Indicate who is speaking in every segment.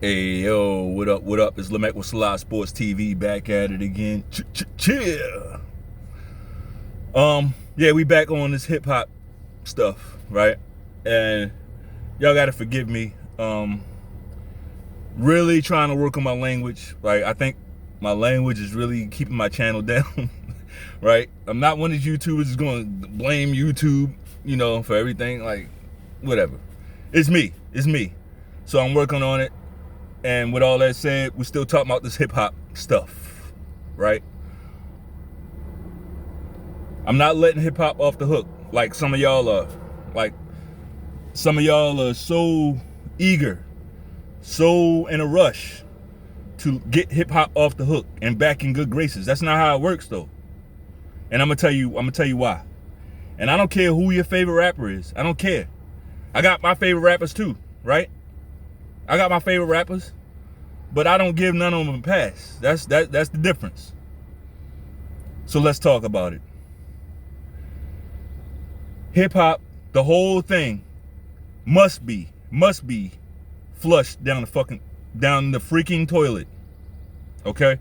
Speaker 1: Hey yo, what up, what up? It's Lamech with Slide Sports TV back at it again. Chill. Yeah, we back on this hip hop stuff, right? And y'all gotta forgive me. Really trying to work on my language. Like, I think my language is really keeping my channel down, right? I'm not one of these YouTubers who's gonna blame YouTube, for everything. Like, whatever. It's me. So I'm working on it. And with all that said, we're still talking about this hip-hop stuff, right? I'm not letting hip-hop off the hook like some of y'all are. Like, some of y'all are so eager, so in a rush to get hip-hop off the hook and back in good graces. That's not how it works, though. And I'm gonna tell you why. And I don't care who your favorite rapper is. I don't care. I got my favorite rappers too, right? I got my favorite rappers, but I don't give none of them a pass. That's the difference. So let's talk about it. Hip hop, the whole thing, must be flushed down the freaking toilet. Okay?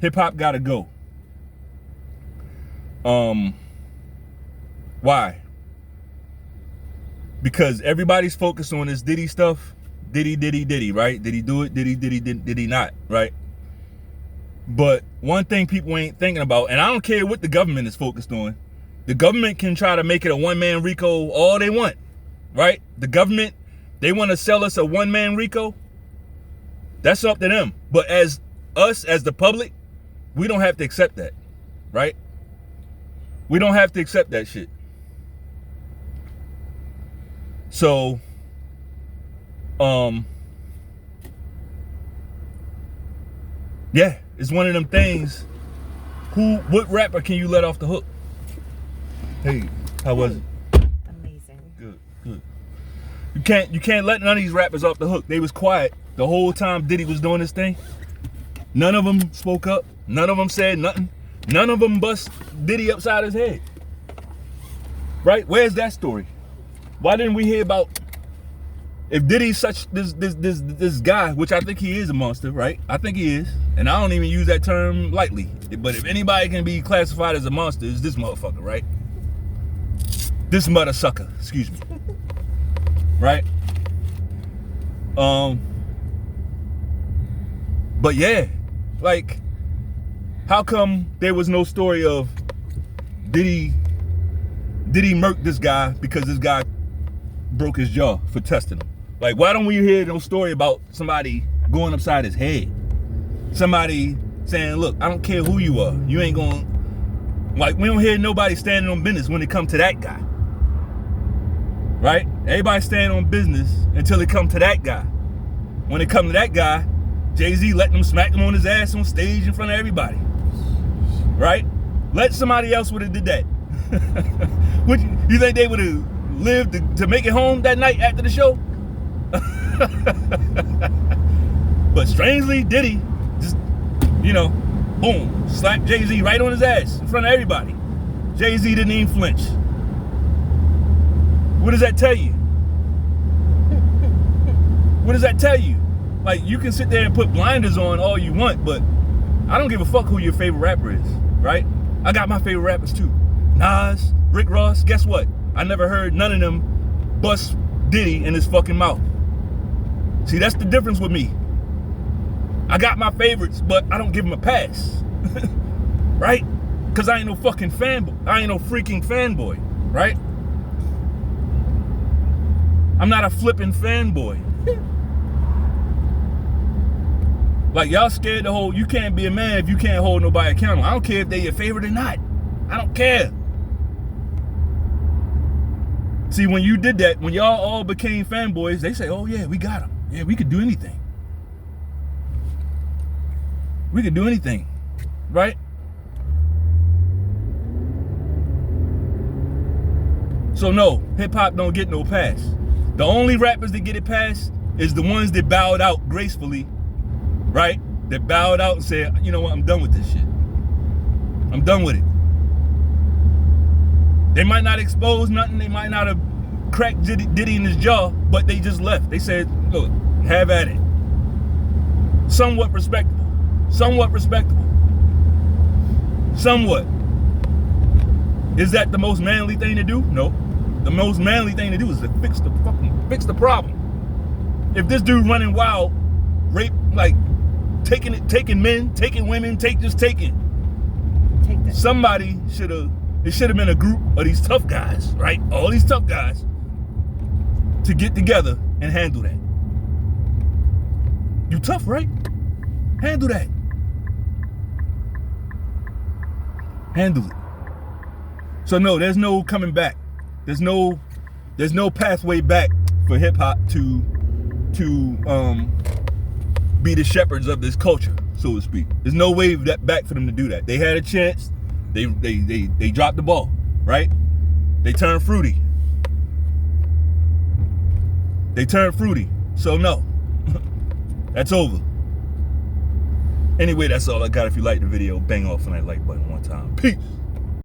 Speaker 1: Hip hop gotta go. Why? Because everybody's focused on this Diddy stuff. Diddy, right? Did he do it? Did he not, right? But one thing people ain't thinking about, and I don't care what the government is focused on. The government can try to make it a one-man RICO all they want, right? The government, they want to sell us a one-man RICO. That's up to them. But as us, as the public, we don't have to accept that, right? We don't have to accept that shit. So, yeah, it's one of them things. What rapper can you let off the hook? Hey, how was it?
Speaker 2: Amazing.
Speaker 1: Good. You can't let none of these rappers off the hook. They was quiet the whole time Diddy was doing this thing. None of them spoke up. None of them said nothing. None of them bust Diddy upside his head. Right? Where's that story? Why didn't we hear about, if Diddy's such this guy, which I think he is a monster, right? I think he is. And I don't even use that term lightly. But if anybody can be classified as a monster, it's this motherfucker, right? This mother sucker, excuse me. Right? But yeah, like, how come there was no story of Diddy murked this guy because this guy broke his jaw for testing him? Like, why don't we hear no story about somebody going upside his head? Somebody saying, look, I don't care who you are. You ain't going, like, we don't hear nobody standing on business when it come to that guy. Right? Everybody stand on business until it come to that guy. When it come to that guy, Jay-Z let them smack him on his ass on stage in front of everybody. Right? Let somebody else would have did that. Would you think they would have lived to make it home that night after the show? But strangely, Diddy just, boom, slapped Jay-Z right on his ass in front of everybody. Jay-Z didn't even flinch. What does that tell you? What does that tell you? Like, you can sit there and put blinders on all you want, but I don't give a fuck who your favorite rapper is, right? I got my favorite rappers too. Nas, Rick Ross, guess what? I never heard none of them bust Diddy in his fucking mouth. See, that's the difference with me. I got my favorites, but I don't give them a pass. Right? Because I ain't no fucking fanboy. I ain't no freaking fanboy, right? I'm not a flipping fanboy. Like, y'all scared to hold, you can't be a man if you can't hold nobody accountable. I don't care if they your favorite or not. I don't care. See, when you did that, when y'all all became fanboys, they say, oh yeah, we got him. Yeah, we could do anything. We could do anything, right? So no, hip hop don't get no pass. The only rappers that get it passed is the ones that bowed out gracefully, right? That bowed out and said, you know what, I'm done with this shit. I'm done with it. They might not expose nothing. They might not have cracked Diddy in his jaw, but they just left. They said, look, have at it. somewhat respectable. Somewhat respectable. Somewhat. Is that the most manly thing to do? No. The most manly thing to do is to fix the problem. If this dude running wild, rape, like taking men, taking women, just taking. Take that. Somebody it should have been a group of these tough guys, right? All these tough guys to get together and handle that. You tough, right? Handle that. Handle it. So no, there's no coming back. There's no pathway back for hip hop to be the shepherds of this culture, so to speak. There's no way back for them to do that. They had a chance. They dropped the ball, right? They turned fruity. So no, that's over. Anyway, that's all I got. If you liked the video, bang off on that like button one time. Peace.